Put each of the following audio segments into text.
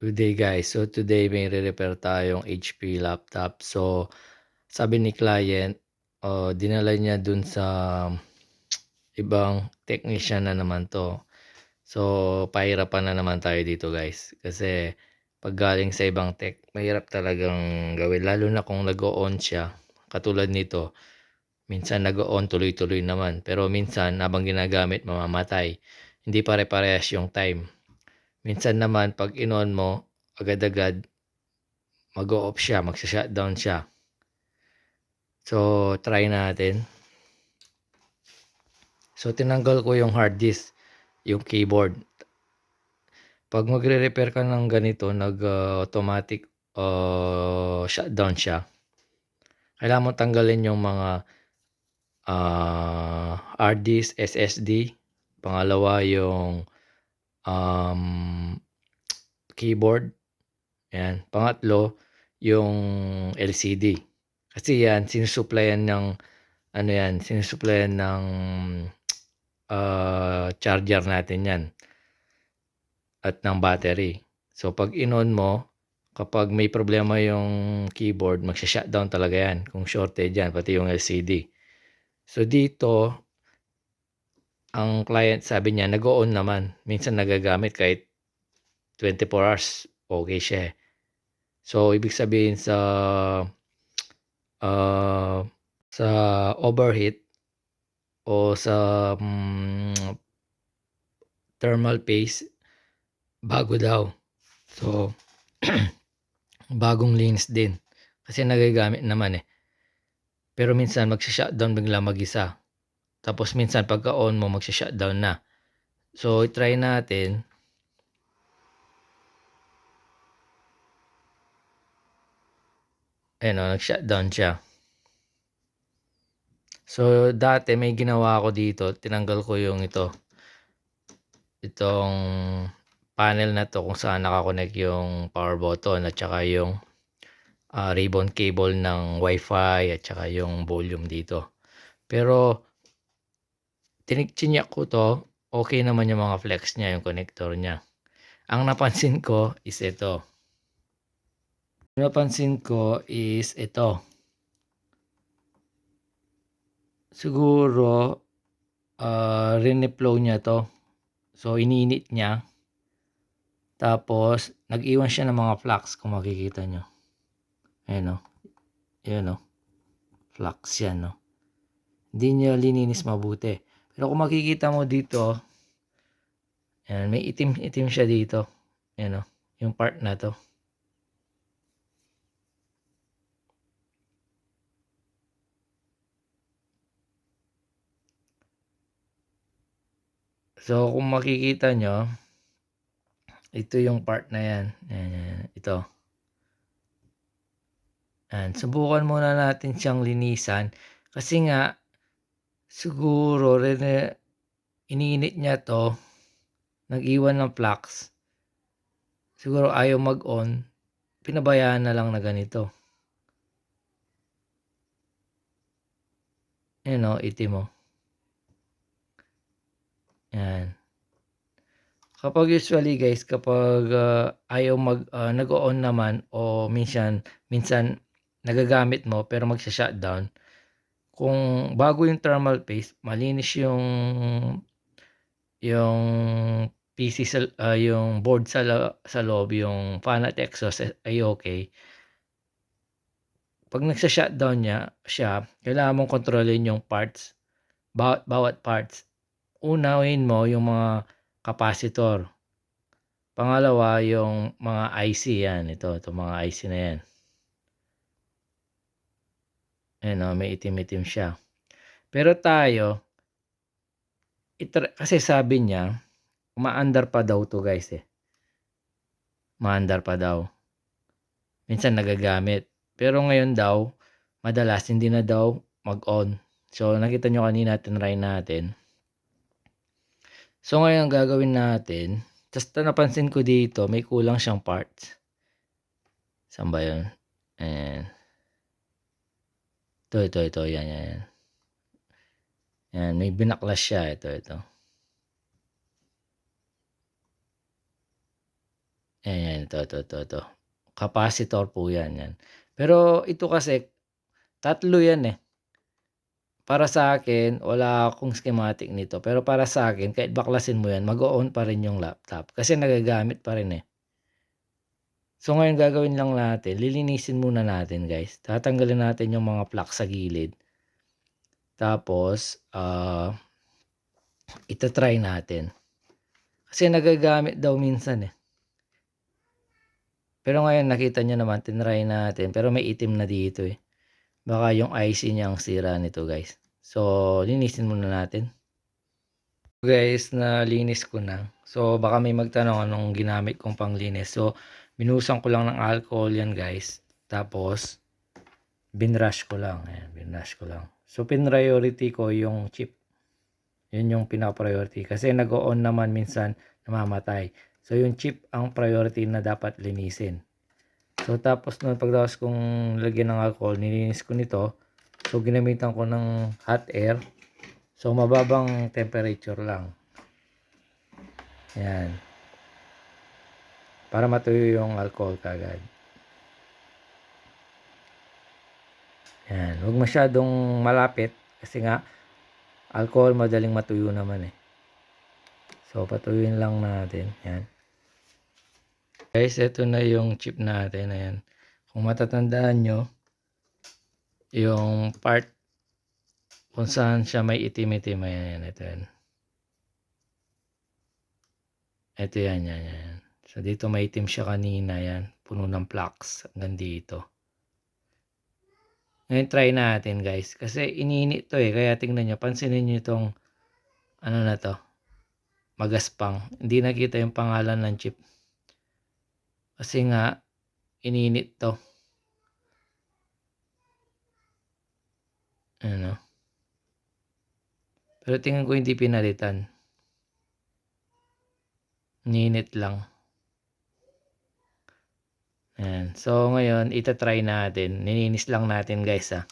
Good day guys. So today may re-repair tayong HP laptop. So sabi ni client, dinala niya dun sa ibang technician na naman 'to. So pahirapan na naman tayo dito guys. Kasi pag galing sa ibang tech, mahirap talagang gawin lalo na kung nag-o-on siya. Katulad nito, minsan nag-o-on tuloy-tuloy naman, pero minsan habang ginagamit mamamatay. Hindi pare-parehas yung time. Minsan naman 'pag in-on mo, agad-agad mag-o-off siya, magsha-shutdown siya. So, try natin. So, tinanggal ko yung hard disk, yung keyboard. 'Pag magre-repair ka ng ganito, automatic shutdown siya. Kailangan mong tanggalin yung mga hard disk, SSD. Pangalawa, yung um, keyboard. Yan. Pangatlo, yung LCD. Kasi yan, sinusuplayan ng sinusuplayan ng charger natin yan at ng battery. So pag in-on mo, kapag may problema yung keyboard, magsha-shutdown talaga yan kung shorted yan, pati yung LCD. So dito, ang client sabi niya, nag-on naman. Minsan nagagamit kahit 24 hours, okay siya eh. So ibig sabihin uh, sa overheat o sa thermal paste, bago daw. So, bagong linis din. Kasi nagagamit naman eh. Pero minsan magsha-shutdown bigla mag-isa. Tapos minsan pagka-on mo magsha-shutdown na. So, i-try natin. Ayan o, nag-shutdown siya. So, dati may ginawa ako dito. Tinanggal ko yung itong panel na to kung saan nakakonect yung power button at saka yung ribbon cable ng wifi at saka yung volume dito. Pero chineck ko to, okay naman yung mga flex niya, yung connector niya. Ang napansin ko is ito. Siguro rineflow niya to. So iniinit niya. Tapos nag-iwan siya ng mga flux kung makikita nyo. Ayan o. Ayan o. Flux yan no. Hindi niya lininis mabuti. Pero kung makikita mo dito, ayan, may itim-itim siya dito. Ayan o. Yung part na to. So kung makikita nyo, ito yung part na yan. Ayan, ito. Ayan, subukan muna natin siyang linisan. Kasi nga, siguro iniinit niya to, nag-iwan ng flux. Siguro ayaw mag-on, pinabayaan na lang na ganito. Ayan o, itim o. Ayan. Kapag usually guys, kapag ayaw nag-on naman o minsan nagagamit mo pero magsha-shutdown, kung bago yung thermal paste, malinis yung PC yung board sa loob, yung fan at exhaust ay okay. Pag nagsha-shutdown siya, kailangan mong kontrolin yung parts, bawat parts. Unahin mo yung mga capacitor. Pangalawa, yung mga IC yan. Ito mga IC na yan. Ayan o, may itim-itim siya. Pero tayo, kasi sabi niya, umaandar pa daw to guys eh. Umaandar pa daw. Minsan nagagamit. Pero ngayon daw, madalas hindi na daw mag-on. So, nakita nyo kanina, tinry natin. So, ngayon ang gagawin natin, just napansin ko dito, may kulang siyang parts. Saan ba yun? Ayan. Ito. Yan. Yan, may binaklas siya. Ito. Ayan, ito. Capacitor po yan, yan. Pero ito kasi, tatlo yan eh. Para sa akin, wala akong schematic nito. Pero para sa akin, kahit baklasin mo yan, mag-o-on pa rin yung laptop. Kasi nagagamit pa rin eh. So ngayon gagawin lang natin, lilinisin muna natin guys. Tatanggalin natin yung mga plug sa gilid. Tapos, ita-try natin. Kasi nagagamit daw minsan eh. Pero ngayon nakita nyo naman, tinry natin. Pero may itim na dito eh. Baka yung IC niya ang sira nito guys. So, linisin muna natin. Guys, nalinis ko na. So, baka may magtanong anong ginamit kong panglinis. So, binusan ko lang ng alcohol yan guys. Tapos, binrush ko lang. Ayan, binrush ko lang. So, priority ko yung chip. Yun yung pina-priority. Kasi nag-on naman minsan namamatay. So, yung chip ang priority na dapat linisin. So, tapos nung pagdaos kong lagyan ng alcohol, nilinis ko nito. So, ginamitan ko ng hot air. So, mababang temperature lang. Ayan. Para matuyo yung alcohol kagad. Ayan. Huwag masyadong malapit. Kasi nga, alcohol madaling matuyo naman eh. So, patuyuin lang natin. Ayan. Guys, ito na yung chip natin. Ayan. Kung matatandaan nyo, yung part kung saan siya may itim-itim. Ayan. Ito yan. Ito yan. So, dito may itim siya kanina. Yan. Puno ng plaques. Hanggang dito. Ngayon, try natin guys. Kasi iniinit to eh. Kaya tingnan nyo. Pansinin nyo itong ano na to. Magaspang. Hindi nakita yung pangalan ng chip. Kasi nga, iniinit to. Ano. Pero tingnan ko hindi pinalitan. Iniinit lang. Ayan. So, ngayon, itatry natin. Nininis lang natin guys ha.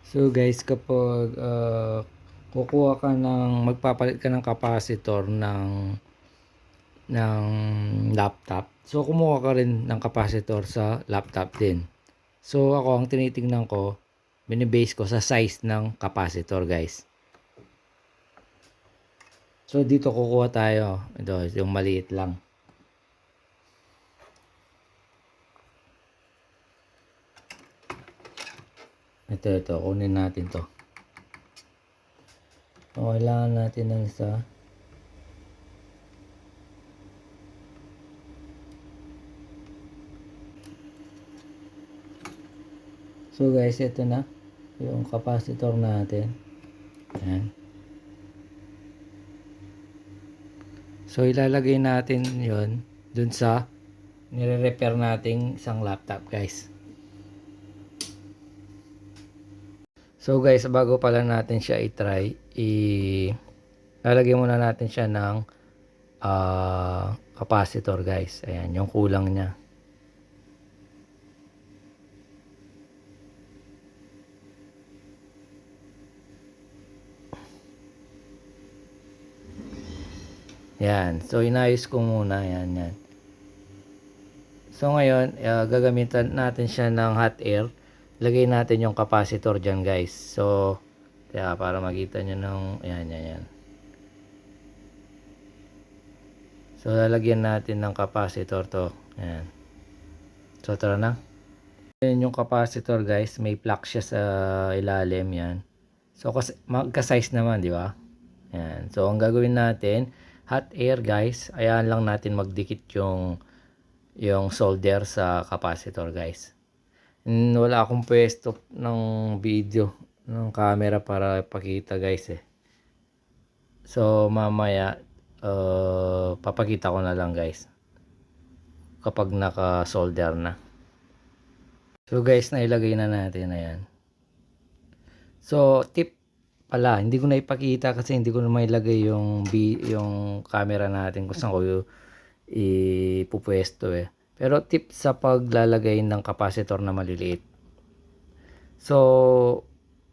So guys, kapag kukuha ka ng, magpapalit ka ng capacitor ng laptop. So, kumuha ka rin ng capacitor sa laptop din. So, ako, ang tinitingnan ko, binibase ko sa size ng capacitor guys. So, dito kukuha tayo. Ito, yung maliit lang. Ito, kunin natin to. So, kailangan natin ng isa. So, guys, ito na. Yung capacitor natin. Ayan. So, ilalagay natin yon dun sa nire-repair nating isang laptop, guys. So guys, bago pala natin siya i-try, lalagyan muna natin siya ng capacitor guys. Ayan, yung kulang niya. Yan, so inayos ko muna yan. So ngayon, gagamitan natin siya ng hot air. Lagay natin yung capacitor dyan guys. So, kaya para makita nyo ng, yan. So, lalagyan natin ng capacitor to. Ayan. So, tara na. Ayan yung capacitor guys. May plug siya sa ilalim yan. So, magka-size naman, di ba? Ayan. So, ang gagawin natin, hot air guys. Ayan lang natin magdikit yung solder sa capacitor guys. Wala akong pwesto ng video ng camera para ipakita guys eh. So mamaya papakita ko na lang guys kapag naka solder na. So guys, nailagay na natin. Ayan. So tip pala, hindi ko na ipakita kasi hindi ko na mailagay yung camera natin kung saan ko ipupwesto eh. Pero tip sa paglalagay ng capacitor na maliliit. So,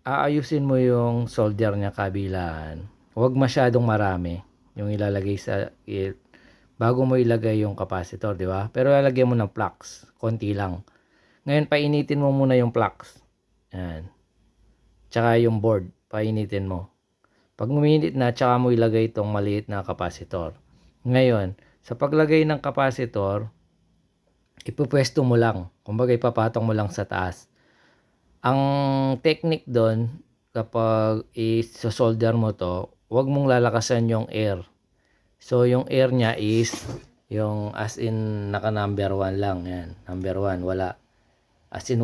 aayusin mo yung solder niya kabilaan. Huwag masyadong marami yung ilalagay sa bago mo ilagay yung capacitor, di ba? Pero lalagyan mo ng flux, konti lang. Ngayon, painitin mo muna yung flux. Yan. Tsaka yung board, painitin mo. Pag uminit na, tsaka mo ilagay itong maliit na capacitor. Ngayon, sa paglagay ng capacitor, ipupwesto mo lang. Kumbaga, ipapatong mo lang sa taas. Ang technique doon, kapag i-solder mo to, huwag mong lalakasan yung air. So, yung air niya is, yung as in, naka number 1 lang. Yan, number 1, wala. As in,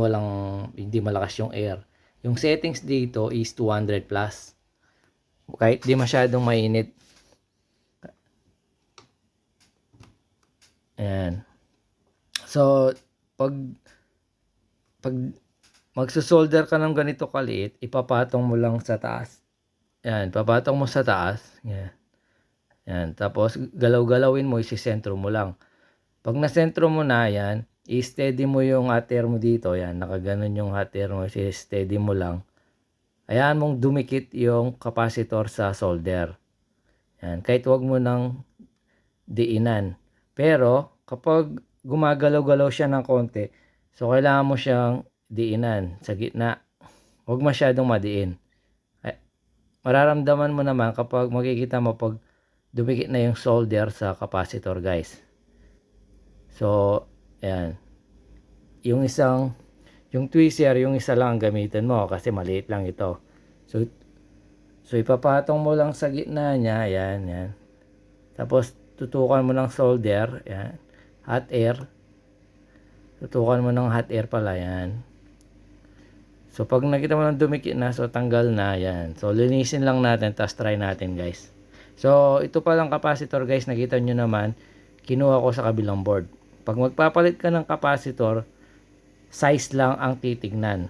hindi malakas yung air. Yung settings dito is 200 plus. Kahit di masyadong mainit. Ayan. So, pag magsusolder ka ng ganito kaliit, ipapatong mo lang sa taas. Ayan, papatong mo sa taas. Ayan. Ayan. Tapos, galaw-galawin mo, isisentro mo lang. Pag nasentro mo na, yan, i-steady mo yung hot air mo dito. Ayan, nakaganon yung hot air mo, i-steady mo lang. Ayan mong dumikit yung capacitor sa solder. Ayan, kahit wag mo nang diinan. Pero, kapag gumagalaw-galaw siya ng konti, so kailangan mo siyang diinan sa gitna. Huwag masyadong madiin. Mararamdaman mo naman kapag makikita mo pag dumikit na yung solder sa capacitor, guys. So, ayan. Yung tweezer, yung isa lang ang gamitin mo kasi maliit lang ito. So ipapatong mo lang sa gitna niya, yan. Tapos, tutukan mo ng solder, yan. Hot air. Tutukan mo ng hot air pala, yan. So, pag nakita mo ng dumikit na, so tanggal na, yan. So, linisin lang natin, tapos try natin, guys. So, ito palang capacitor, guys, nakita nyo naman, kinuha ko sa kabilang board. Pag magpapalit ka ng capacitor, size lang ang titignan.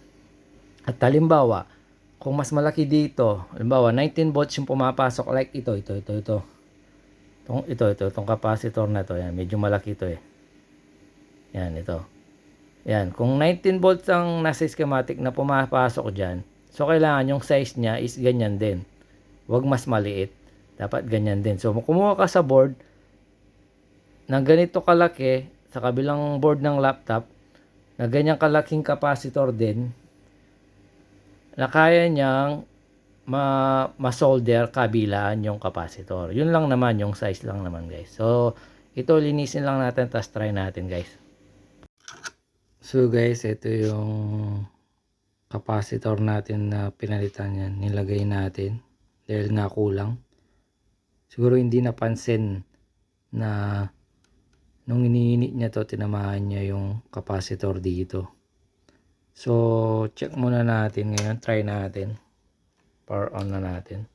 At halimbawa, kung mas malaki dito, halimbawa 19 volts yung pumapasok, like ito. Itong capacitor na to, yan, medyo malaki ito eh. Yan, ito. Yan, kung 19 volts ang nasa schematic na pumapasok dyan, so kailangan yung size niya is ganyan din. Huwag mas maliit. Dapat ganyan din. So, kumuha ka sa board ng ganito kalaki, sa kabilang board ng laptop, na ganyang kalaking capacitor din, na kaya niyang ma-solder kabilaan yung capacitor. Yun lang naman, yung size lang naman, guys. So, ito linisin lang natin, tapos try natin, guys. So, guys, ito yung capacitor natin na pinalitan yan. Nilagay natin dahil nga kulang. Siguro hindi napansin na nung iniinit niya to, tinamahan niya yung capacitor dito. So, check muna natin ngayon. Try natin. Power on na natin.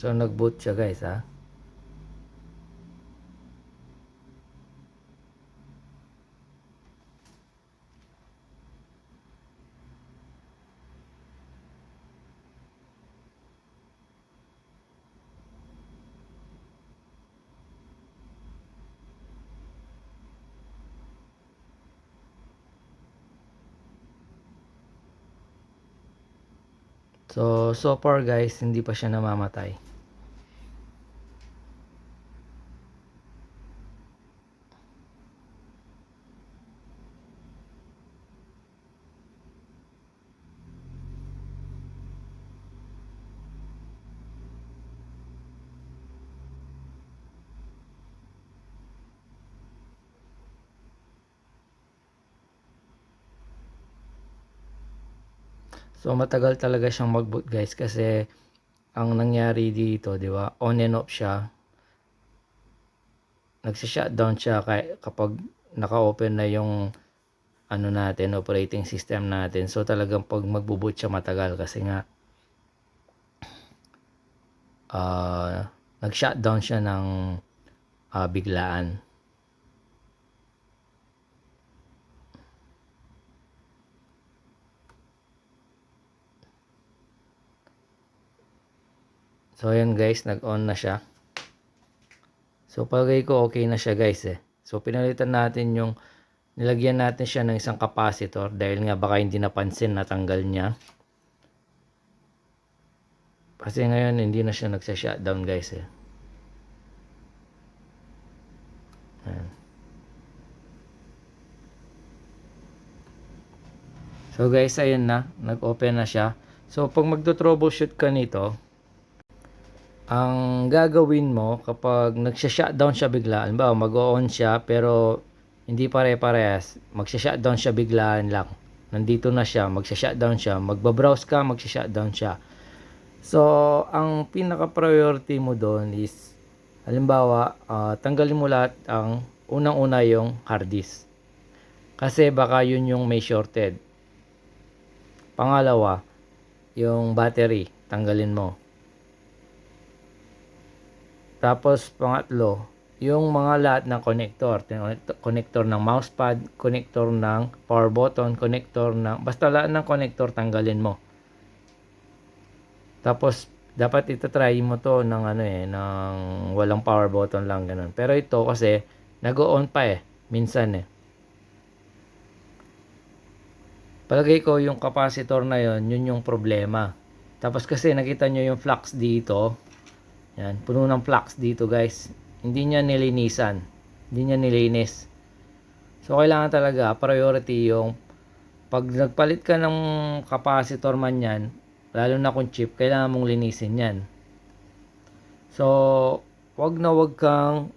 So, nag-boot siya, guys, ha. So far, guys, hindi pa siya namamatay. So, matagal talaga siyang mag-boot, guys, kasi ang nangyari dito, di ba, on and off siya. Nagsi-shutdown siya kapag naka-open na yung ano natin, operating system natin. So, talagang pag magbo-boot siya matagal kasi nga nag-shutdown siya ng biglaan. So, ayan, guys, nag-on na siya. So, palagay ko okay na siya, guys, eh. So pinalitan natin yung nilagyan natin siya ng isang capacitor dahil nga baka hindi napansin natanggal niya. Kasi ngayon hindi na siya nagsa-shutdown guys eh. Ayan. So guys, ayun na, nag-open na siya. So pag magto-troubleshoot ka nito, ang gagawin mo kapag nagsha-shutdown siya bigla, halimbawa mag-on siya pero hindi pare-parehas, magsha-shutdown siya biglaan lang. Nandito na siya, magsha-shutdown siya, magba-browse ka, magsha-shutdown siya. So, ang pinaka-priority mo doon is halimbawa, tanggalin mo lahat ang unang-una yung hard disk. Kasi baka yun yung may shorted. Pangalawa, yung battery, tanggalin mo. Tapos pangatlo, yung mga lahat ng connector, connector ng mousepad, connector ng power button, connector ng basta lahat ng connector tanggalin mo. Tapos dapat itatry mo to ng ng walang power button lang ganun. Pero ito kasi nag-on pa minsan Palagay ko yung capacitor na yun yung problema. Tapos kasi nakita nyo yung flux dito. Yan, puno ng flux dito guys. Hindi niya nilinisan. Hindi niya nilinis. So kailangan talaga priority yung pag nagpalit ka ng capacitor man yan, lalo na kung chip, kailangan mong linisin yan. So wag na wag kang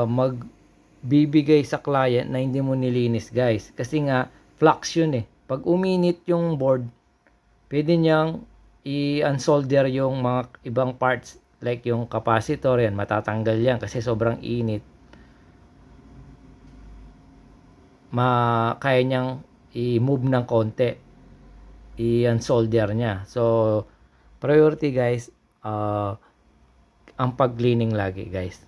magbibigay sa client na hindi mo nilinis guys. Kasi nga flux yun Pag uminit yung board, pwede niyang i-unsolder yung mga ibang parts like yung capacitor yan, matatanggal yan kasi sobrang init. Kaya niyang i-move ng konti, i-unsolder niya. So priority guys, ang pag-cleaning lagi guys.